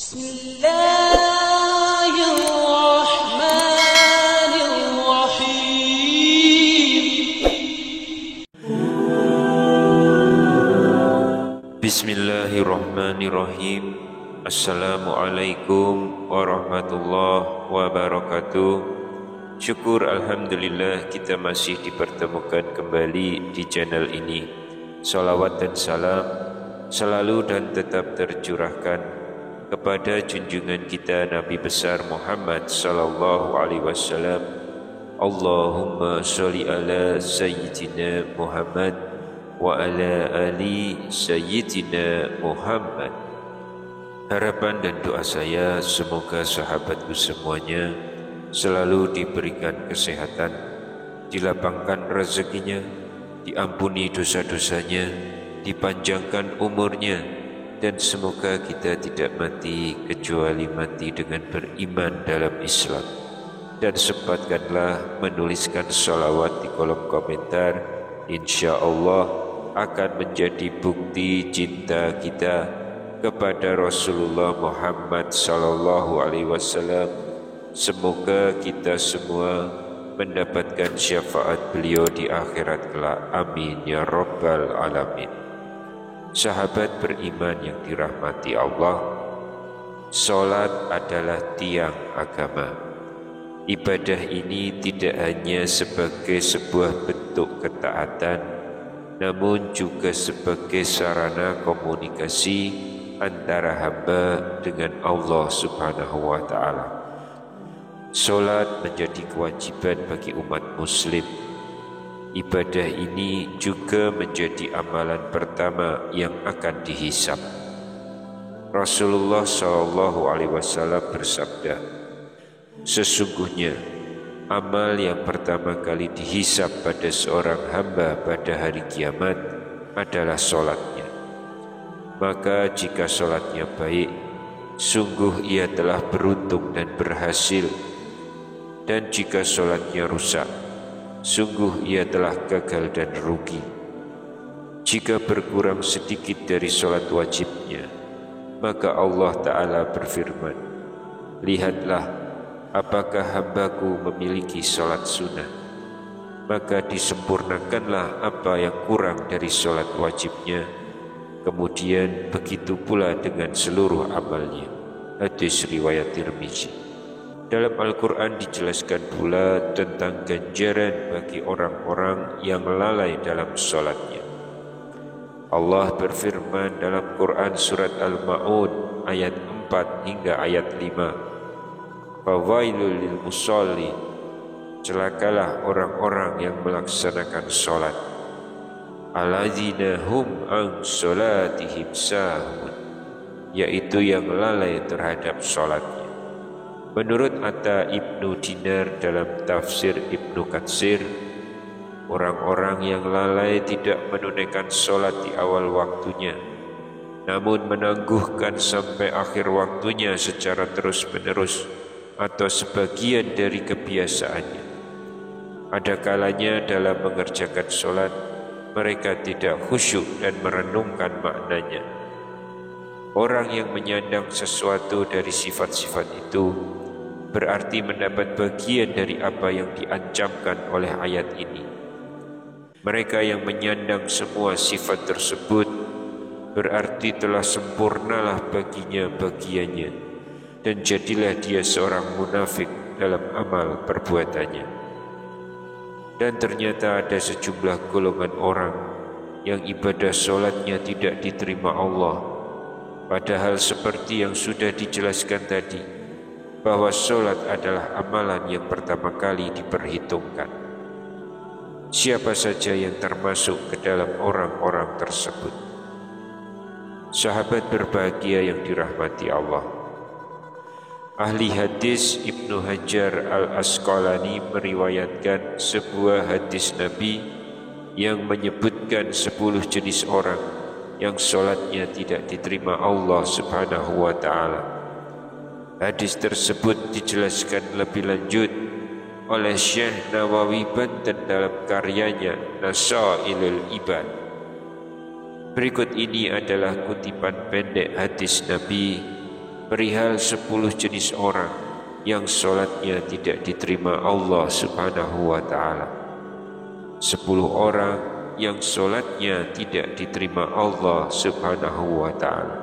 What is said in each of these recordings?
Bismillahirrahmanirrahim. Assalamualaikum warahmatullahi wabarakatuh. Syukur alhamdulillah kita masih dipertemukan kembali di channel ini. Salawat dan salam selalu dan tetap tercurahkan kepada junjungan kita Nabi besar Muhammad sallallahu alaihi wasallam. Allahumma sholli ala sayyidina Muhammad wa ala ali sayyidina Muhammad. Harapan dan doa saya semoga sahabatku semuanya selalu diberikan kesehatan, dilapangkan rezekinya, diampuni dosa-dosanya, dipanjangkan umurnya, dan semoga kita tidak mati kecuali mati dengan beriman dalam Islam. Dan sempatkanlah menuliskan sholawat di kolom komentar. Insya Allah akan menjadi bukti cinta kita kepada Rasulullah Muhammad sallallahu alaihi wasallam. Semoga kita semua mendapatkan syafaat beliau di akhirat kelak. Amin ya rabbal alamin. Sahabat beriman yang dirahmati Allah, salat adalah tiang agama. Ibadah ini tidak hanya sebagai sebuah bentuk ketaatan, namun juga sebagai sarana komunikasi antara hamba dengan Allah Subhanahu wa Ta'ala. Salat menjadi kewajiban bagi umat Muslim. Ibadah ini juga menjadi amalan pertama yang akan dihisab. Rasulullah SAW bersabda, sesungguhnya amal yang pertama kali dihisab pada seorang hamba pada hari kiamat adalah solatnya. Maka jika solatnya baik, sungguh ia telah beruntung dan berhasil. Dan jika solatnya rusak, sungguh ia telah gagal dan rugi. Jika berkurang sedikit dari solat wajibnya, maka Allah Ta'ala berfirman, lihatlah, apakah hambaku memiliki solat sunnah, maka disempurnakanlah apa yang kurang dari solat wajibnya. Kemudian begitu pula dengan seluruh amalnya. Hadis riwayat Tirmizi. Dalam Al-Quran dijelaskan pula tentang ganjaran bagi orang-orang yang lalai dalam solatnya. Allah berfirman dalam Quran surat Al-Ma'un ayat 4 hingga ayat 5. Fawailul lil musallin, celakalah orang-orang yang melaksanakan solat, alladzina hum an solatihim sahun, yaitu yang lalai terhadap solatnya. Menurut Atta Ibnu Dinar dalam tafsir Ibnu Katsir, orang-orang yang lalai tidak menunaikan solat di awal waktunya, namun menangguhkan sampai akhir waktunya secara terus-menerus atau sebagian dari kebiasaannya. Ada kalanya dalam mengerjakan solat, mereka tidak khusyuk dan merenungkan maknanya. Orang yang menyandang sesuatu dari sifat-sifat itu berarti mendapat bagian dari apa yang diancamkan oleh ayat ini. Mereka yang menyandang semua sifat tersebut berarti telah sempurnalah baginya bagiannya, dan jadilah dia seorang munafik dalam amal perbuatannya. Dan ternyata ada sejumlah golongan orang yang ibadah solatnya tidak diterima Allah, padahal seperti yang sudah dijelaskan tadi, bahwa solat adalah amalan yang pertama kali diperhitungkan. Siapa saja yang termasuk ke dalam orang-orang tersebut? Sahabat berbahagia yang dirahmati Allah, ahli hadis Ibnu Hajar Al-Asqalani meriwayatkan sebuah hadis Nabi yang menyebutkan 10 jenis orang yang solatnya tidak diterima Allah Subhanahu wa Ta'ala. Hadis tersebut dijelaskan lebih lanjut oleh Syekh Nawawi Banten dalam karyanya Nasailul Ibad. Berikut ini adalah kutipan pendek hadis Nabi perihal 10 jenis orang yang sholatnya tidak diterima Allah Subhanahu wa ta'ala. 10 orang yang sholatnya tidak diterima Allah Subhanahu wa ta'ala.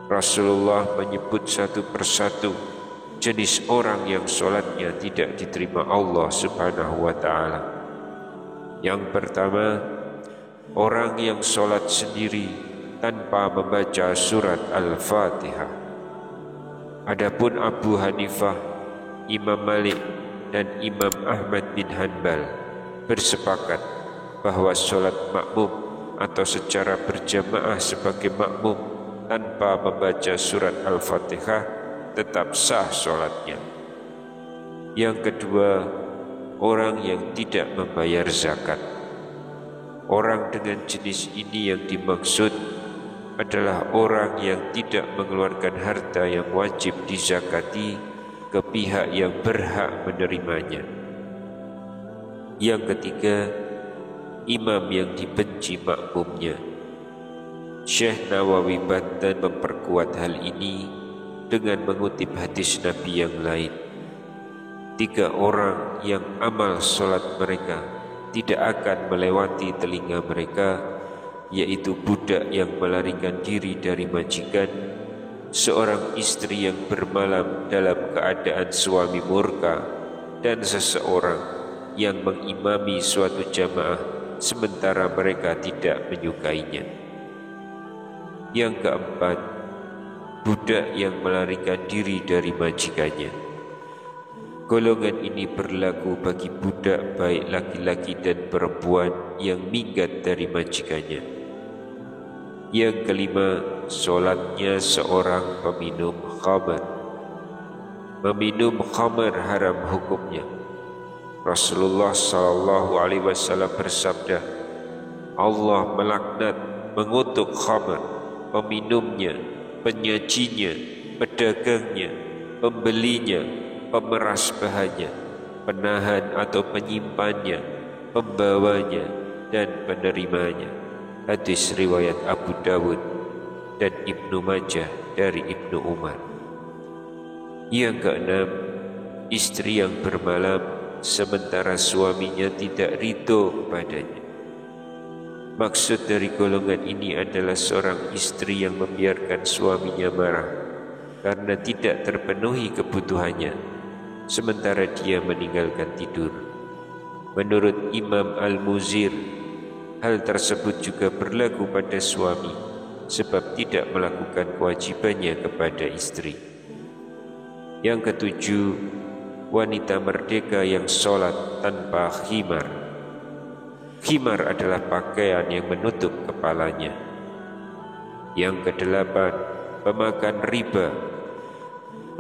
Rasulullah menyebut satu persatu jenis orang yang sholatnya tidak diterima Allah Subhanahu wa ta'ala. Yang pertama, orang yang sholat sendiri tanpa membaca surat Al-Fatihah. Adapun Abu Hanifah, Imam Malik, dan Imam Ahmad bin Hanbal bersepakat bahwa sholat makmum atau secara berjamaah sebagai makmum tanpa membaca surat Al-Fatihah tetap sah sholatnya. Yang kedua, orang yang tidak membayar zakat. Orang dengan jenis ini yang dimaksud adalah orang yang tidak mengeluarkan harta yang wajib dizakati ke pihak yang berhak menerimanya. Yang ketiga, imam yang dibenci makmumnya. Syekh Nawawi Banten memperkuat hal ini dengan mengutip hadis Nabi yang lain. 3 orang yang amal sholat mereka tidak akan melewati telinga mereka, yaitu budak yang melarikan diri dari majikan, seorang istri yang bermalam dalam keadaan suami murka, dan seseorang yang mengimami suatu jamaah sementara mereka tidak menyukainya. Yang keempat, budak yang melarikan diri dari majikannya. Golongan ini berlaku bagi budak baik laki-laki dan perempuan yang minggat dari majikannya. Yang kelima, sholatnya seorang peminum khamar. Meminum khamar haram hukumnya. Rasulullah SAW bersabda, Allah melaknat, mengutuk khamar, peminumnya, penyajinya, pedagangnya, pembelinya, pemeras bahannya, penahan atau penyimpannya, pembawanya, dan penerimanya. Hadis riwayat Abu Dawud dan Ibnu Majah dari Ibnu Umar. Yang keenam, istri yang bermalam sementara suaminya tidak ridho kepadanya. Maksud dari golongan ini adalah seorang istri yang membiarkan suaminya marah karena tidak terpenuhi kebutuhannya, sementara dia meninggalkan tidur. Menurut Imam Al-Muzir, hal tersebut juga berlaku pada suami sebab tidak melakukan kewajibannya kepada istri. Yang ketujuh, wanita merdeka yang sholat tanpa khimar. Khimar adalah pakaian yang menutup kepalanya. Yang kedelapan, pemakan riba.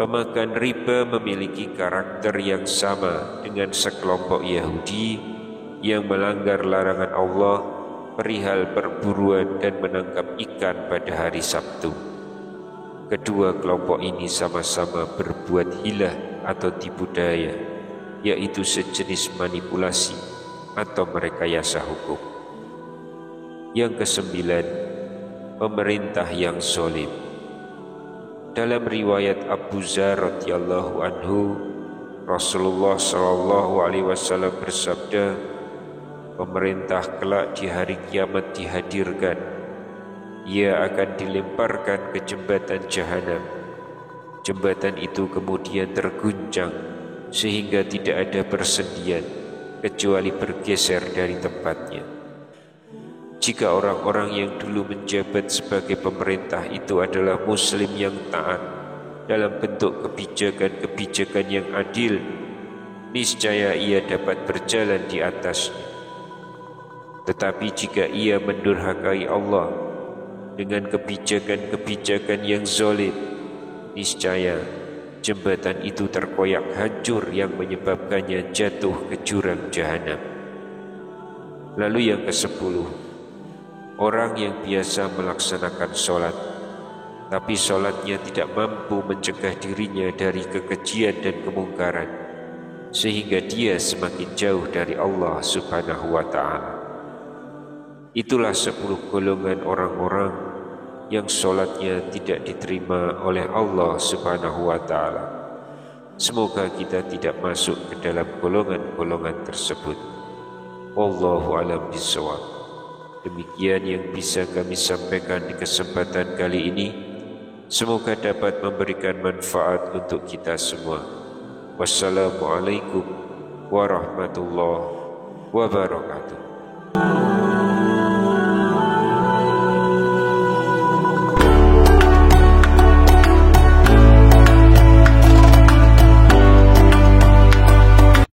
Pemakan riba memiliki karakter yang sama dengan sekelompok Yahudi yang melanggar larangan Allah perihal perburuan dan menangkap ikan pada hari Sabtu. Kedua kelompok ini sama-sama berbuat hilah atau tipu daya, yaitu sejenis manipulasi atau merekayasa hukum. Yang kesembilan, pemerintah yang zalim. Dalam riwayat Abu Dzar radhiyallahu anhu, Rasulullah SAW bersabda, pemerintah kelak di hari kiamat dihadirkan. Ia akan dilemparkan ke jembatan jahanam. Jembatan itu kemudian terguncang sehingga tidak ada persendian kecuali bergeser dari tempatnya. Jika orang-orang yang dulu menjabat sebagai pemerintah itu adalah muslim yang taat dalam bentuk kebijakan-kebijakan yang adil, niscaya ia dapat berjalan di atasnya. Tetapi jika ia mendurhakai Allah dengan kebijakan-kebijakan yang zalim, niscaya jembatan itu terkoyak hancur yang menyebabkannya jatuh ke jurang jahanam. Lalu yang ke-10, orang yang biasa melaksanakan sholat, tapi sholatnya tidak mampu mencegah dirinya dari kekejian dan kemungkaran, sehingga dia semakin jauh dari Allah Subhanahu wa ta'ala. Itulah 10 golongan orang-orang yang sholatnya tidak diterima oleh Allah Subhanahu wa Ta'ala. Semoga kita tidak masuk ke dalam golongan-golongan tersebut. Wallahu a'lam bishawab. Demikian yang bisa kami sampaikan di kesempatan kali ini. Semoga dapat memberikan manfaat untuk kita semua. Wassalamualaikum warahmatullahi wabarakatuh.